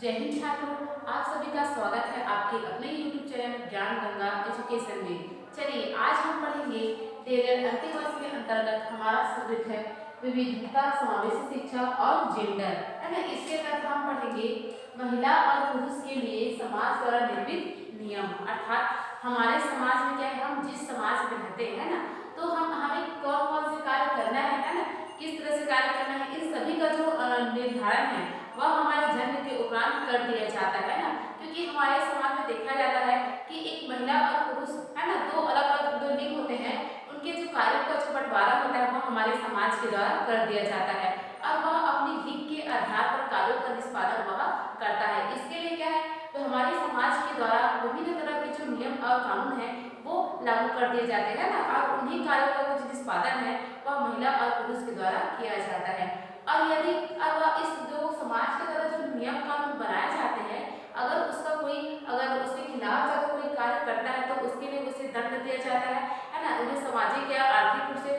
जय हिंद छात्रों, आप सभी का स्वागत है आपके अपने YouTube चैनल ज्ञान गंगा एजुकेशन में। चलिए आज हम पढ़ेंगे DELED अंतिम वर्ष के अंतर्गत हमारा सब्जेक्ट है विविधता समावेशी शिक्षा और जेंडर, है ना। इसके तहत हम पढ़ेंगे महिला और पुरुष के लिए समाज द्वारा निर्मित नियम, अर्थात हमारे समाज में क्या है, हम जिस समाज में रहते हैं ना, तो हमें कौन कौन से कार्य करना है ना, किस तरह से कार्य करना है, इन सभी का जो निर्धारण है वह हमारे जन्म के उपरांत कर दिया जाता है ना। क्योंकि हमारे समाज में देखा जाता है कि एक महिला और पुरुष है ना, दो अलग अलग दो लिंग होते हैं, उनके जो कार्यों का जो बंटवारा होता है वह हमारे समाज के द्वारा कर दिया जाता है और वह अपनी लिंग के आधार पर कार्यों का निष्पादन वह करता है। इसके लिए क्या है, तो हमारे समाज के द्वारा विभिन्न तरह के जो नियम और कानून है वो लागू कर दिए जाते हैं ना, और उन्हीं कार्यों का जो निष्पादन है वह महिला और पुरुष के द्वारा किया जाता है। और यदि अब इस जो समाज के द्वारा जो नियम कानून बनाए जाते हैं, अगर उसके खिलाफ अगर कोई कार्य करता है तो उसके लिए उसे दंड दिया जाता है ना, उन्हें सामाजिक या आर्थिक रूप से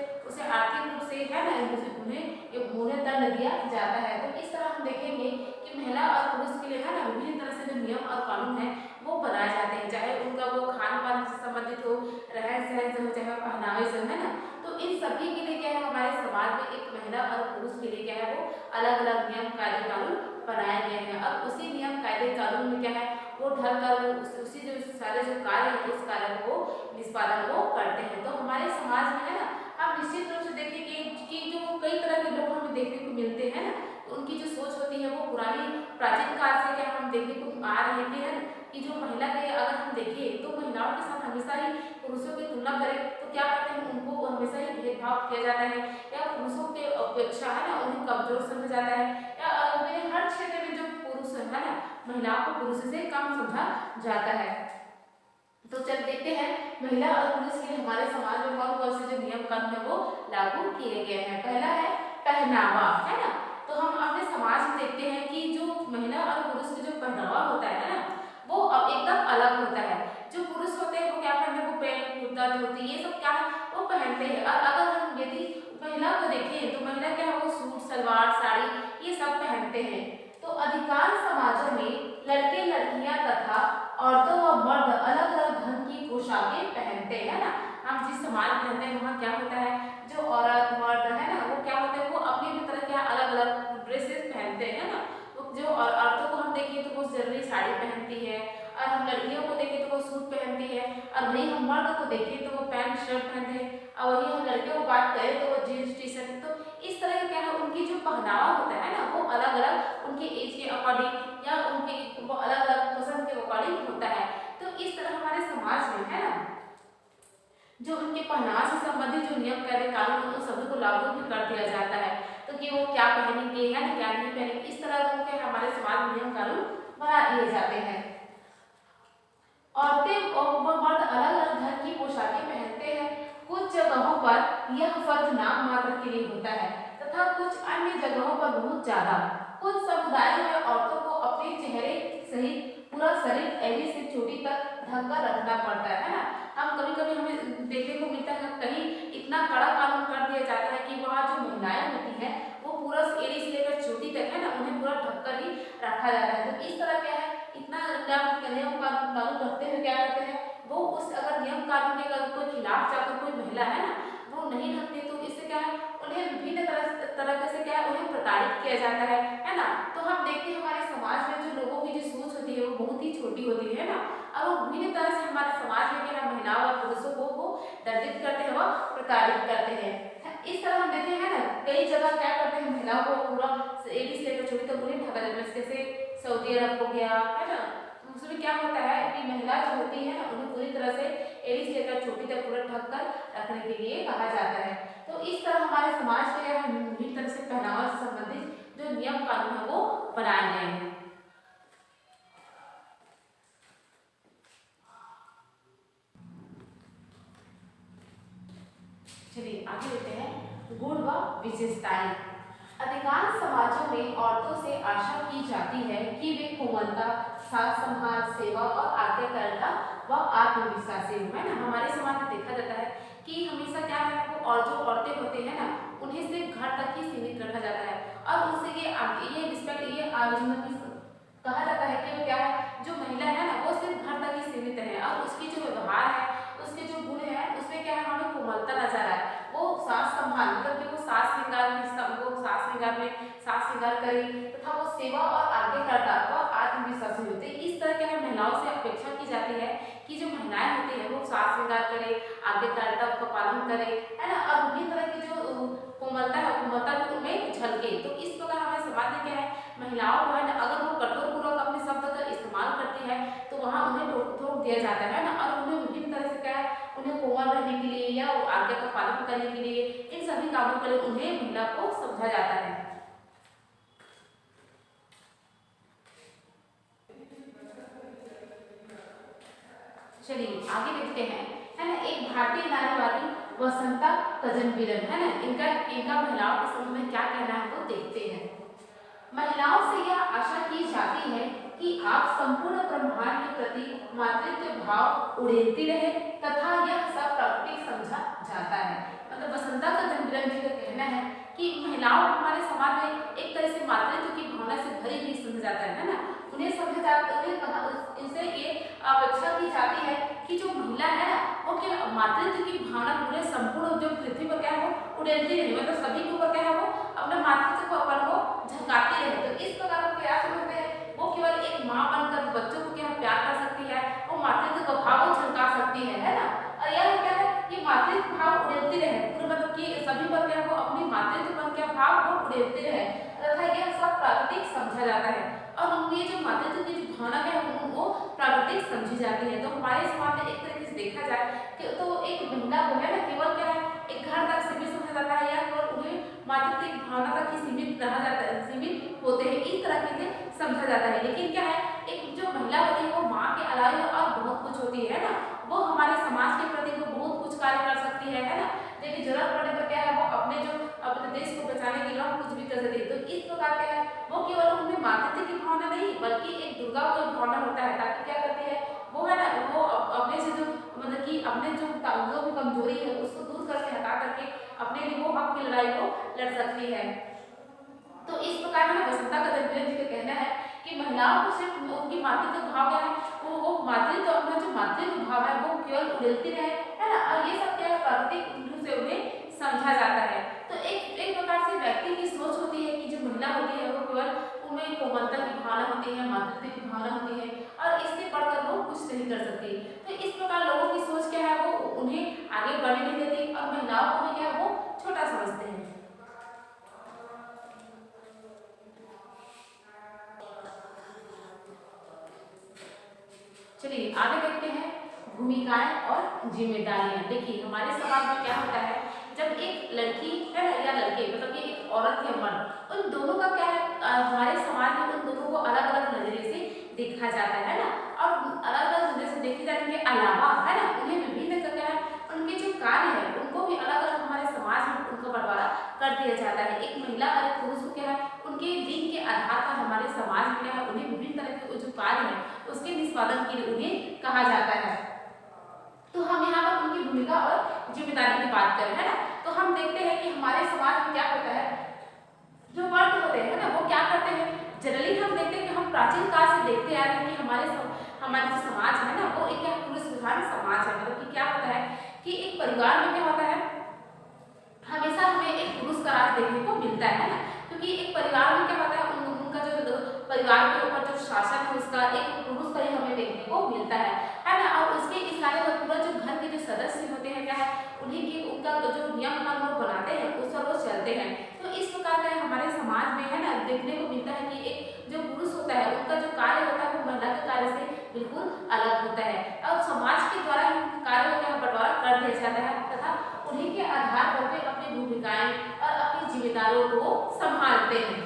है ना, उन्हें दंड दिया जाता है। तो इस तरह हम देखेंगे कि महिला और पुरुष के लिए है ना विभिन्न तरह से जो नियम और कानून है वो बनाए जाते हैं, चाहे उनका वो खान पान से संबंधित हो, रहन सहन से हो, चाहे पहनावे से, है ना। तो इन सभी के लिए क्या है, हमारे समाज में एक महिला और पुरुष के लिए क्या है, वो अलग अलग नियम कायदे कानून बनाए गए हैं और उसी नियम कायदे कानून में क्या है, वो ढल कर उसी जो सारे जो कार्य है उस कार्य को निष्पादन वो करते हैं। तो हमारे समाज में है ना, आप निश्चित रूप से देखेंगे कि जो कई तरह के लोग हमें देखने को मिलते हैं ना, तो उनकी जो सोच होती है वो पुरानी प्राचीन काल से क्या हम देखने को आ रहे थे, है ना, कि जो महिला के अगर हम देखें तो महिलाओं के साथ हमेशा ही पुरुषों की तुलना करें तो क्या करते हैं, उनको हमेशा ही भेदभाव किया जाता है या पुरुषों के अपेक्षा है ना उन्हें कमजोर समझा जाता है, या हर क्षेत्र में जो पुरुष है ना महिलाओं को पुरुष से कम समझा जाता है। तो चल देखते हैं महिला और पुरुष के लिए हमारे समाज में कौन कौन से जो नियम कानून है वो लागू किए गए हैं। पहला है पहनावा, है ना। तो हम अपने समाज में देखते हैं कि जो महिला और पुरुष का जो पहनावा होता है ना, वो अब एकदम अलग होता है। जो पुरुष होते हैं वो क्या पहनते हैं, वो पैंट कुर्ता धोती ये सब क्या है वो पहनते हैं, और अगर हम यदि महिला को देखें तो महिला क्या है, वो सूट सलवार साड़ी ये सब पहनते हैं। तो अधिकांश समाजों में लड़के लड़कियां तथा औरतों व मर्द अलग अलग ढंग की पोशाकें पहनते हैं ना। हम जिस समाज में रहते हैं वहाँ क्या होता है, जो औरत मर्द है ना वो क्या होते हैं, वो अपनी अपनी तरह के अलग अलग ड्रेसेस पहनते हैं ना। तो जो औरतों को हम देखें तो वो जनरली साड़ी पहनती है, और हम लड़कियों को देखें तो वो सूट पहनती है, और वही हम मर्द को देखें तो वो पैंट शर्ट पहनते हैं, और वही हम लड़कियों को बात करें तो वो जीन्स टी शर्ट। तो इस तरह का क्या है, उनकी जो पहनावा होता है ना वो अलग अलग उनके एज के अकॉर्डिंग या उनके वो अलग अलग पसंद के अकॉर्डिंग होता है। तो इस तरह हमारे समाज में है ना जो उनके पहनावा से संबंधित जो नियम कायदे कानून उन सभी को लागू भी कर दिया जाता है, तो कि वो क्या पहनेंगे या क्या नहीं पहनेंगे, इस तरह के हमारे समाज में नियम कानून बना दिए जाते हैं। औरतें और मर्द अलग अलग ढंग की पोशाकें पहनते हैं। कुछ जगहों पर यह फर्क नाम मात्र के लिए होता है तथा कुछ अन्य जगहों पर बहुत ज्यादा। कुछ समुदायों में औरतों को अपने चेहरे सहित पूरा शरीर एड़ी से चोटी तक ढक कर रखना पड़ता है ना। हम कभी कभी हमें देखने को मिलता है कहीं इतना कड़ा कानून कर दिया जाता है कि वहाँ जो महिलाएं होती हैं वो पूरा एड़ी से लेकर चोटी तक है ना उन्हें पूरा ढककर ही रखा जाता है। तो इस तरह क्या है, इतना नियम कानून रखते हुए क्या करते हैं, वो उस अगर नियम कानून के अगर कोई खिलाफ जाकर कोई महिला है ना वो नहीं ढकती तो इससे क्या है, उन्हें विभिन्न तरह से क्या है उन्हें प्रताड़ित किया जाता है ना। तो हम देखते हैं हमारे समाज में जो लोगों की जो सोच होती है वो बहुत ही छोटी होती है ना, और वो विभिन्न तरह से हमारे समाज में क्या है महिलाओं और पुरुषों को वो दंडित करते हैं, वो प्रताड़ित करते हैं। इस तरह हम देखते हैं ना कई जगह क्या करते हैं, महिलाओं को पूरा एड़ी से लेकर चोटी तक उन्हें ढका जाता है, जैसे सऊदी अरब हो गया है ना। उसमें क्या होता है कि महिला जो होती है ना उन्हें पूरी तरह से एड़ी से लेकर चोटी तक पूरा ढक कर रखने के लिए कहा जाता है। तो इस तरह हमारे समाज के विभिन्न तरह से पहनावा से संबंधित जो नियम कानून है वो बनाए गए हैं। चलिए आगे देखते हैं गुण व विशेषताएं। अधिकांश समाजों में औरतों से आशा की जाती है कि वे कोमलता, साथ संभाल, सेवा और आज्ञाकारिता व आत्मविश्वासी हो, है ना। हमारे समाज में देखा जाता है कि हमेशा क्या है वो और जो औरतें होते हैं ना उन्हें सिर्फ घर तक ही सीमित रखा जाता है, और उनसे ये रिस्पेक्ट ये कहा जाता कोमलता नजर आए, वो सास संभाल मतलब कि वो सास श्रृंगार में सास श्रृंगार करे तथा वो सेवा और आज्ञाकारिता व आत्मविश्वासी होते हैं। इस तरह के हमें महिलाओं से अपेक्षा की जाती है कि जो महिलाएं होती है वो सास श्रृंगार करे, आज्ञाकारिता का पालन करे, है ना, और विभिन्न तरह की जो कोमलता है कोमलता भी उनमें झलके। तो इस प्रकार हमें समाज में क्या है, महिलाओं को है ना अगर वो कठोरपूर्वक अपने शब्द का इस्तेमाल करती है तो वहाँ उन्हें रोक दिया जाता है ना, और उन्हें विभिन्न तरह से क्या है, उन्हें कोमल रहने के लिए या आज्ञा का पालन करने के लिए, इन सभी कामों के लिए उन्हें महिला को समझा जाता है। चलिए आगे देखते हैं, है ना, एक भारतीय नारीवादी वसंता कजनविरन, है ना, इनका इनका महिलाओं के संबंध में क्या कहना है वो देखते हैं। महिलाओं से यह आशा की जाती है कि आप संपूर्ण ब्रह्मांड के प्रति मातृत्व भाव उड़ेलती रहे तथा यह सब प्राकृतिक समझा जाता है। मतलब वसंता कजनविरन जी का कहना है कि महिलाओं हमारे समाज में एक तरह से मातृत्व की भावना से भरी हुई समझा जाता है ना, उन्हें समझा जाता है, इनसे ये अपेक्षा की जाती है कि जो महिला है ना वो क्या मातृत्व की भावना पूरे संपूर्ण जो पृथ्वी पर क्या है वो उड़ेलती रहे, मतलब सभी के ऊपर क्या है वो अपने मातृत्व को अपन को झलकाती रहे। तो इस प्रकार हम क्या समझते हैं, वो केवल एक माँ बनकर बच्चों को क्या प्यार कर सकती है, वो मातृत्व का भाव झलका सकती है ना, और यह क्या है कि मातृत्व भाव उड़ेलती रहे पूरे, मतलब कि सभी पर क्या वो अपनी मातृत्व पर क्या भाव वो उड़ेलते रहे तथा यह सब प्राकृतिक समझा जाता है, और हम ये जो मातृत्व की जो भावना है वो प्राकृतिक समझी जाती है। तो हमारे समाज में एक तरीके से देखा जाए कि तो एक महिला को है ना केवल क्या है एक घर तक सीमित समझा जाता है, या केवल उन्हें मातृत्व की भावना तक ही सीमित रहा जाता है, सीमित होते हैं, इस तरह से समझा जाता है। लेकिन क्या है एक जो महिला होती है वो माँ के अलावा और बहुत कुछ होती है ना, वो हमारे समाज के प्रति वो बहुत कुछ कार्य कर सकती है ना, लेकिन जरूरत पड़ने पर क्या है वो अपने देश को बचाने के लिए कुछ भी कर सकती है। तो इस प्रकार क्या है वो केवल उनमें मातृत्व की भावना नहीं बल्कि एक दुर्गा को भावना होता है, ताकि क्या करती है वो है ना वो अपने से जो मतलब कि अपने जो कमजोरी है उसको दूर करके हटा करके अपने लिए वो हक की लड़ाई को लड़ सकती है। तो इस प्रकार में वसंता कजनविरन जी का कहना है कि महिलाओं को सिर्फ उनकी मातृत्व भाव क्या है वो मातृत्व अपना जो मातृत्व भाव है वो केवल उड़ेलती रहे, है ना, और ये सब क्या है प्राकृतिक रूप से उन्हें समझा जाता है। तो एक प्रकार से व्यक्ति की सोच होती है कि जो महिला होती है वो केवल उनमें कोमलता की भावना होती है, मातृत्व की भावना होती है, और इससे बढ़कर वो कुछ नहीं कर सकती। तो इस प्रकार लोगों की सोच क्या है वो उन्हें आगे बढ़ने नहीं देती और महिलाओं को भी क्या है वो छोटा समझते हैं। चलिए आगे देखते हैं भूमिकाएं और जिम्मेदारियां। देखिए हमारे समाज में क्या होता है जब एक लड़की है ना या लड़के मतलब कि एक औरत या मर्द उन दोनों का क्या है हमारे समाज में उन दोनों को अलग अलग नजरिए से देखा जाता है ना, और अलग अलग नजरिए से देखे जाने के अलावा है ना उन्हें विभिन्न क्या है उनके जो कार्य है उनको भी अलग अलग हमारे समाज में उनका बंटवारा कर दिया जाता है। एक महिला और एक पुरुष को क्या है उनके लिंग के आधार पर हमारे समाज में क्या है उन्हें विभिन्न तरह के जो कार्य है उसके निष्पादन के लिए उन्हें कहा जाता है। तो हम यहाँ पर उनकी भूमिका और जिम्मेदारी की बात करें है ना, तो हम देखते हैं कि हमारे समाज में क्या होता है जो मर्द होते हैं ना वो क्या करते हैं, जनरली हम देखते हैं कि हम प्राचीन काल से देखते आ रहे हैं कि हमारे जो समाज है ना वो एक क्या पुरुष प्रधान समाज है। मतलब कि क्या होता है कि एक परिवार में क्या होता है हमेशा हमें एक पुरुष का राज देखने को मिलता है ना, क्योंकि एक परिवार में क्या होता है उनका जो परिवार के ऊपर जो शासन है उसका एक पुरुष का ही हमें देखने को मिलता है ना, और उसके इशारे पर पूरा जो घर के जो सदस्य होते हैं क्या है उन्हीं के उनका जो नियम कानून बनाते हैं उस पर वो चलते हैं। तो इस प्रकार का हमारे समाज में है ना देखने को मिलता है कि एक जो पुरुष होता है उनका जो कार्य होता है वो महिला के कार्य से बिल्कुल अलग होता है, और समाज के द्वारा कार्यों का बंटवारा कर दिया जाता है तथा उन्हीं के आधार पर वे अपनी भूमिकाएं और अपनी जिम्मेदारियों को संभालते हैं।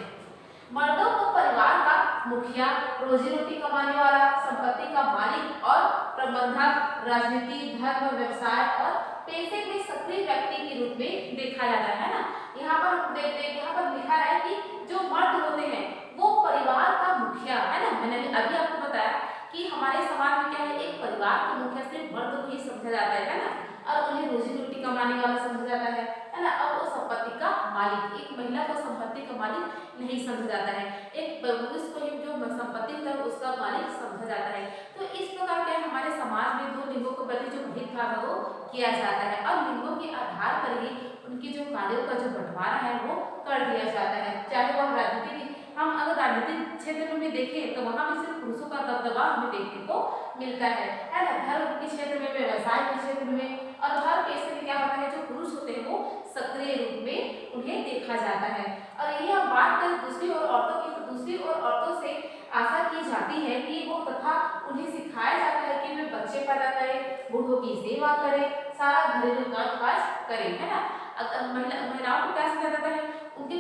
मर्दों को परिवार का मुखिया, रोजी रोटी कमाने वाला, संपत्ति का मालिक और प्रबंधक, राजनीति, धर्म, व्यवसाय और पेशे में सक्रिय व्यक्ति के रूप में देखा जाता है ना। यहाँ पर लिखा है कि जो मर्द होते हैं वो परिवार का मुखिया है ना, मैंने अभी आपको बताया कि हमारे समाज में क्या है एक परिवार के मुखिया सिर्फ मर्द को ही समझा जाता है ना, और उन्हें रोजी रोटी कमाने वाला समझा जाता है ना, और वो संपत्ति का मालिक, एक महिला को संपत्ति का मालिक नहीं समझा जाता है, एक पुरुष को ही जो संपत्ति होता है उसका मालिक समझा जाता है। तो इस प्रकार क्या है हमारे समाज में दो लिंगों के प्रति जो भेदभाव है वो किया जाता है और लिंगों के आधार पर ही उनकी जो कार्यों का जो बंटवारा है वो कर दिया जाता है। चाहे वह राजनीतिक, हम अगर राजनीतिक क्षेत्र में देखें तो वहां भी सिर्फ पुरुषों का दबदबा हमें देखने को मिलता है ना। धर्म के क्षेत्र में, व्यवसाय के क्षेत्र में और हर पेशे में क्या होता है जो पुरुष होते हैं वो सक्रिय रूप में उन्हें देखा जाता है। और ये हम बात करें दूसरी ओर औरतों की, तो दूसरी ओर औरतों से आशा की जाती है कि वो तथा उन्हें सिखाया जाता है कि वे बच्चे पैदा करें, बूढ़ों की सेवा करें, सारा घरेलू काम काज करें, है ना। महिलाओं को क्या सिखाया जाता है, उनके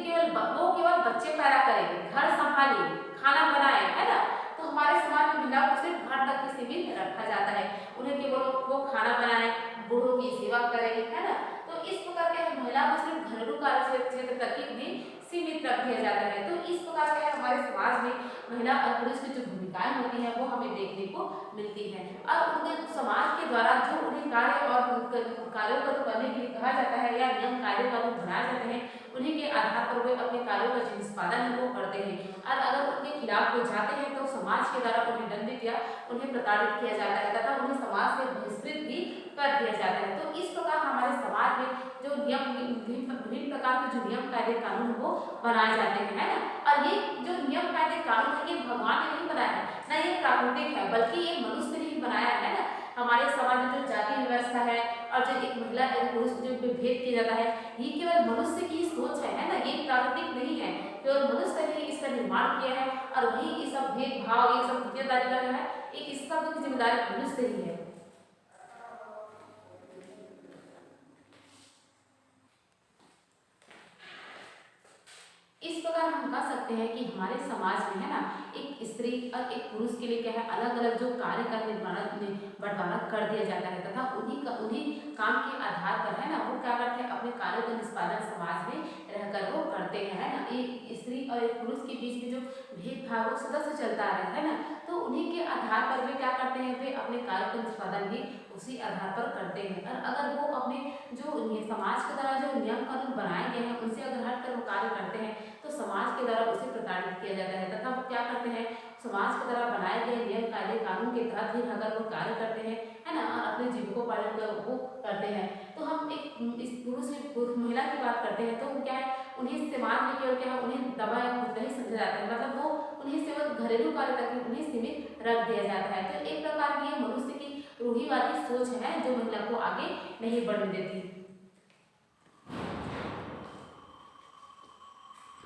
वो केवल बच्चे पैदा करें, घर संभालें, खाना बनाए, है ना। तो हमारे समाज में महिलाओं को सिर्फ घर तक ही सीमित रखा जाता है, उन्हें केवल वो खाना बनाए, बूढ़ों की सेवा करें, है ना। तो इस प्रकार के महिला को सिर्फ घरेलू कार्य क्षेत्र तक ही उन्हें सीमित रख दिया जाता है। तो इस प्रकार के हमारे समाज में महिला और पुरुष की जो भूमिकाएं होती हैं वो हमें देखने को मिलती हैं और उनके समाज के द्वारा जो उन्हें कार्य और कार्यों को करने के लिए कहा जाता है या नियम कार्य कानून बनाए जाते हैं, उन्हीं के आधार पर वे अपने कार्यों का जो निष्पादन है वो करते हैं और अगर उनके खिलाफ वो जाते हैं तो समाज के द्वारा उन्हें दंडित या उन्हें प्रताड़ित किया जाता है तथा उन्हें समाज से बहिष्कृत भी कर दिया जाता है। तो इस प्रकार हमारे समाज में जो नियम विभिन्न प्रकार के जो नियम कायदे कानून वो बनाए जाते हैं, है ना। और ये जो नियम कायदे कानून है ये भगवान ने नहीं बनाया है, ना ये प्राकृतिक है, बल्कि ये मनुष्य ने ही बनाया है ना। हमारे समाज में जो जाति व्यवस्था है और जो एक महिला और पुरुष जो भेद किया जाता है ये केवल मनुष्य की सोच है ना, ये प्राकृतिक नहीं है, केवल मनुष्य ने इसका निर्माण किया है और वही ये सब भेदभाव ये सब जिम्मेदारी का है, एक इस सब की जिम्मेदारी मनुष्य ही है। इस प्रकार हम कह सकते हैं कि हमारे समाज में है ना एक स्त्री और एक पुरुष के लिए क्या है अलग अलग जो कार्य का बंटवारा कर दिया जाता है तथा उन्हीं काम के आधार पर है ना वो क्या करते हैं अपने कार्यों का निष्पादन समाज में रहकर वो करते हैं, है ना। एक स्त्री और एक पुरुष के बीच में जो भेदभाव सदा से चलता है ना, तो उन्हीं के आधार पर वे क्या करते हैं वे अपने कार्यों का निष्पादन भी उसी आधार पर करते हैं। और अगर वो अपने जो समाज के द्वारा जो नियम कानून बनाए गए हैं उनसे अगर हटकर वो कार्य करते हैं तो समाज के द्वारा उसे प्रताड़ित किया जाता है तथा वो क्या करते हैं समाज के द्वारा बनाए गए नियम कायदे कानून के तहत ही अगर वो कार्य करते हैं, है ना, और अपने जीविकोपार्जन का वो करते हैं। तो हम एक इस पुरुष महिला की बात करते हैं तो क्या है उन्हें समाज में केवल क्या है उन्हें दबा या कुछ नहीं समझा जाता है, मतलब वो उन्हें केवल घरेलू कार्य तक उन्हें सीमित रख दिया जाता है। तो एक प्रकार की मनुष्य की रूढ़िवादी सोच है जो महिला को आगे नहीं बढ़ने देती।